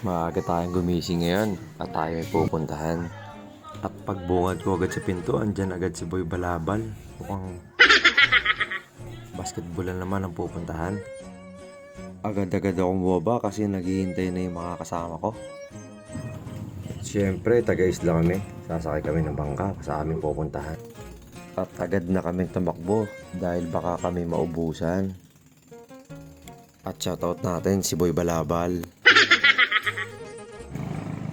Maaga tayong gumising ngayon at tayo may pupuntahan. At pagbungad ko agad sa pinto, andyan agad si Boy Balabal. Mukhang basketball na naman ang pupuntahan. Agad-agad akong bumaba kasi naghihintay na yung mga kasama ko. At syempre, taga-isla kami. Sasakay kami ng bangka sa aming pupuntahan. At agad na kami tumakbo dahil baka kami maubusan. At shoutout natin si Boy Balabal.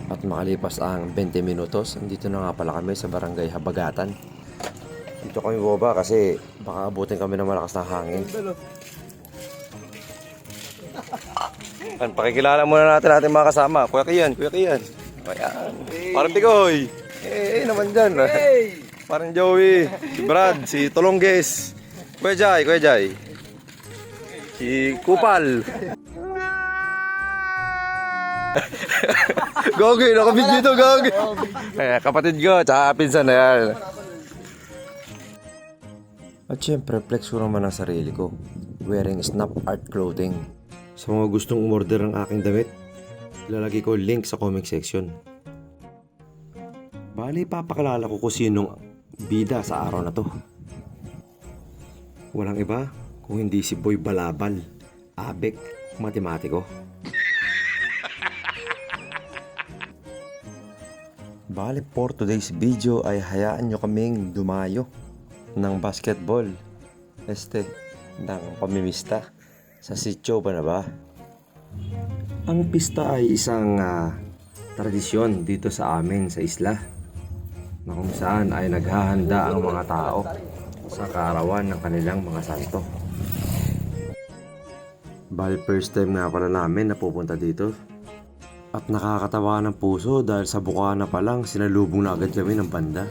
At makalipas ang 20 minutos, andito na nga pala kami sa Barangay Habagatan. Dito kami bumaba kasi baka abutin kami ng malakas na hangin. Pakikilala muna natin ating mga kasama. Kuya Kian. Ayan. Parang Tigoy. Naman dyan. Parang Joey. Si Brad. Si Tolongges. Kuya Jai. Si Kupal. Gogi, nakabidyo ito, Gogi. Kapatid ko, tsaka pinsan na yan. At syempre, flex ko naman ang sarili ko. Wearing snap art clothing. Sa mga gustong umorder ng aking damit, ilalagay ko link sa comment section. Bali, papakalala ko kung sinong bida sa araw na to. Walang iba kung hindi si Boy Balabal, abek, matematiko. Bale, for today's video ay hayaan nyo kaming dumayo ng basketball ng pamimista sa Sitio Banaba. Ang pista ay isang tradisyon dito sa amin sa isla na kung saan ay naghahanda ang mga tao sa kaarawan ng kanilang mga santo. Bale, first time nga pala namin na pupunta dito. At nakakatawa ng puso dahil sa Bukana pa lang sinalubong na agad kami ng banda.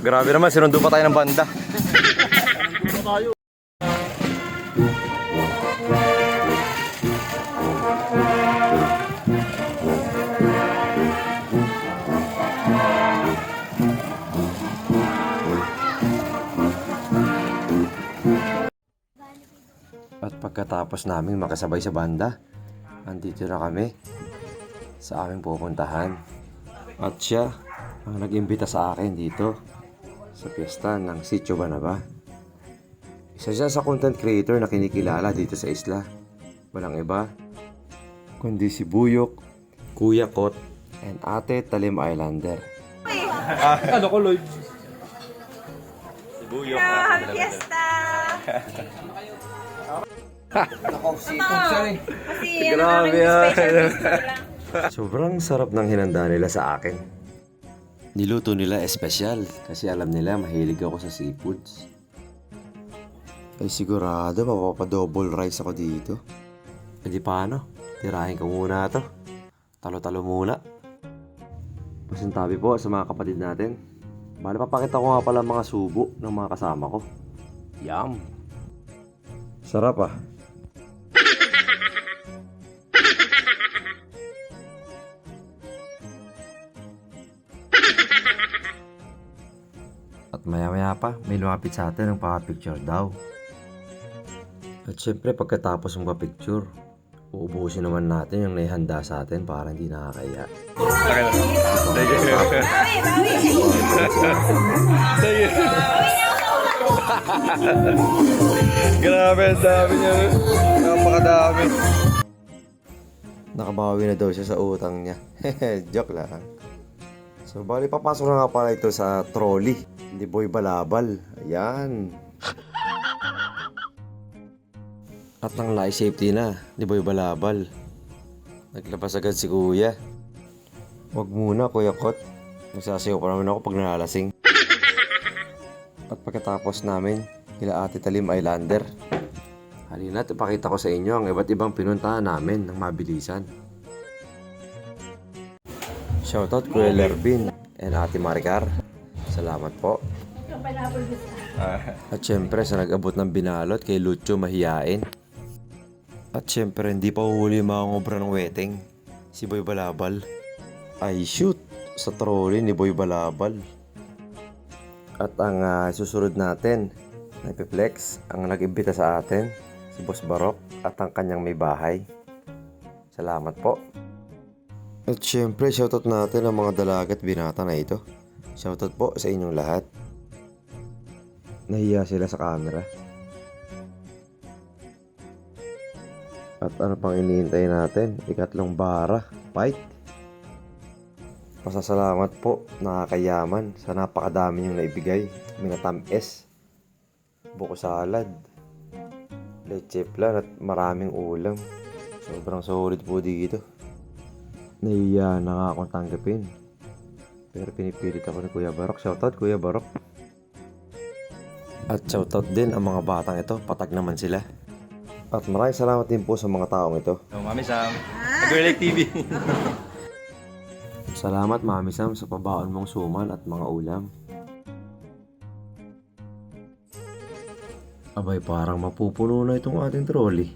Grabe naman, sinundo pa tayo ng banda. At pagkatapos namin makasabay sa banda, andito na kami sa aming pupuntahan. At siya ang nag-imbita sa akin dito sa piyesta ng Sitio Banaba. Isa siya sa content creator na kinikilala dito sa isla. Walang iba kundi si Buyok, Kuya Kot, and Ate Talim Islander. Ano ko, Lloyd? Si Buyok. Happy Fiesta! Kasi Grabe yan. Special guest lang. Sobrang sarap ng hinanda nila sa akin. Niluto nila espesyal kasi alam nila mahilig ako sa seafoods. Ay sigurado mapapadouble rice ako dito. E di paano? Tirahin ko muna to. Talo-talo muna. Masintabi po sa mga kapatid natin. Bale, papakita ko nga pala mga subo ng mga kasama ko. Yum! Sarap ah. At maya-maya pa, may lumapit sa atin ng pa-picture daw. At syempre, pagkatapos ng pa-picture, uubusin naman natin yung naihanda sa atin para hindi nakakaya. Grabe, ang dami niya. Napakadami. Nakabawi na daw siya sa utang niya. Joke lang. So, bali papasok na nga pala ito sa trolley ni Boy Balabal. Ayan. At ang life safety na ni Boy Balabal. Naglabas agad si Kuya. Wag muna, Kuya Kot. Nagsasayaw pa naman ako pag nalalasing. At pagkatapos namin, nila Ate Talim Islander. Halina't ipakita ko sa inyo ang iba't ibang pinuntahan namin ng mabilisan. Shoutout Kuya Lervin and Ate Maricar. Salamat po. At syempre sa nag-abot ng binalot kay Lucho Mahiyain. At syempre hindi pa uhuli mga ngobra ng wedding. Si Boy Balabal ay shoot sa trolley ni Boy Balabal. At ang susunod natin na Epiplex ang nag-imbita sa atin si Boss Barok at ang kanyang may bahay. Salamat po. At syempre, shoutout natin ang mga dalaga at binata na ito. Shoutout po sa inyong lahat. Nahiya sila sa camera. At ano pang iniintay natin? Ikatlong bara. Fight! Pasasalamat po, nakakayaman sa napakadami niyong naibigay. Minatamis, buko salad, leche flan at maraming ulam. Sobrang solid po dito. Nahiya na nga akong tanggapin. Pero pinipilit ako ni Kuya Barok. Shoutout Kuya Barok. At shoutout din ang mga batang ito. Patag naman sila. At maraming salamat din po sa mga taong ito. Oh, Mami Sam. Nag-Relate TV. Salamat Mami Sam sa pabaon mong suman at mga ulam. Abay, parang mapupuno na itong ating trolley.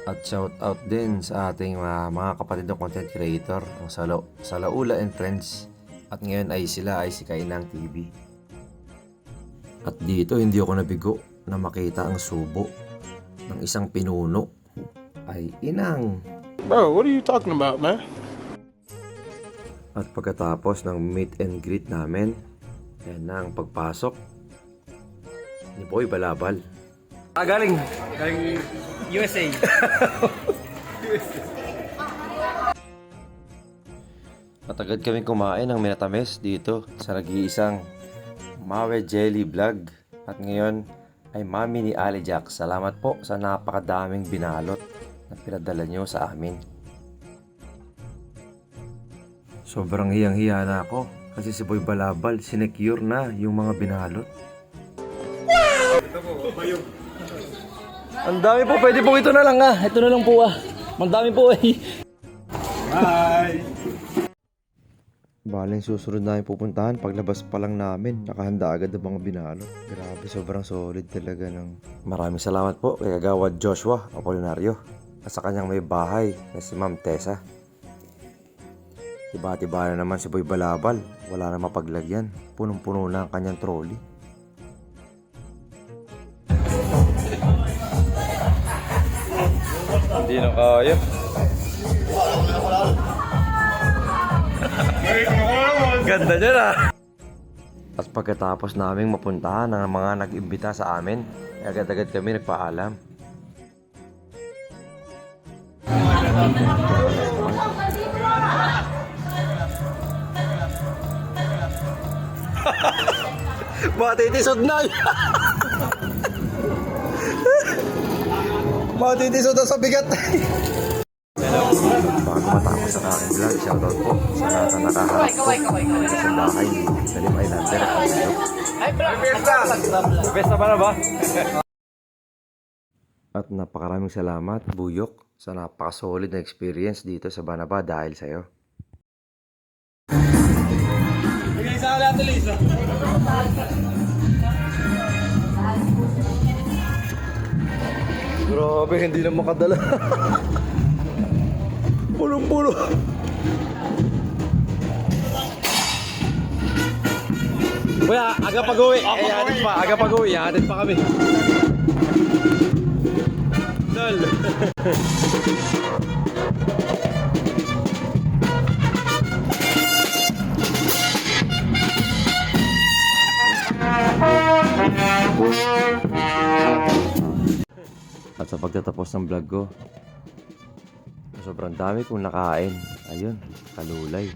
At shout out din sa ating mga kapatid na content creator, ang Salaula and Friends. At ngayon ay sila ay si Kainang TV. At dito hindi ako nabigo na makita ang subo ng isang pinuno. Ay inang. Bro, what are you talking about, man? At pagkatapos ng meet and greet namin, yan na ang pagpasok ni Boy Balabal. Galing USA. At agad kaming kumain ng minatamis dito sa nag-iisang Mawe Jelly Vlog. At ngayon ay mami ni Ali Jack. Salamat po sa napakadaming binalot na pinadala nyo sa amin. Sobrang hiyang-hiya na ako kasi si Boy Balabal sinecure na yung mga binalot. Ang dami po, pwede po ito na lang ah. Ito na lang po ah. Ang dami po eh. Baling susunod namin pupuntahan, paglabas pa lang namin, nakahanda agad ang mga binalot. Grabe, sobrang solid talaga ng... Maraming salamat po kay Kagawad Joshua Apolinario at sa kanyang may bahay na si Ma'am Tessa. Tiba-tiba na naman si Boy Balabal, wala na mapaglagyan, punong-puno na ang kanyang trolley. Hindi na kaya. Ganda niya na. At pagkatapos naming mapuntahan ng mga nag-imbita sa amin, agad-agad kami nagpaalam. Matitisod na. Matitisod na sa bigat. Bago matapos ang aking vlog, shoutout po sa lahat na nakaharap po sa bahay ni Salim Islander at Pagdok. Besta ba na ba? At napakaraming salamat, Buyok, sa napakasolid na experience dito sa Banaba dahil sa'yo. Grabe, hindi na makadala. Pulong-pulo. Kuya, aga pag-uwi. Hatid pa. Aga pag-uwi. Hatid pa kami. Dol. At sa pagtatapos ng vlog ko, sobrang dami kong nakain. Ayun, kalulay.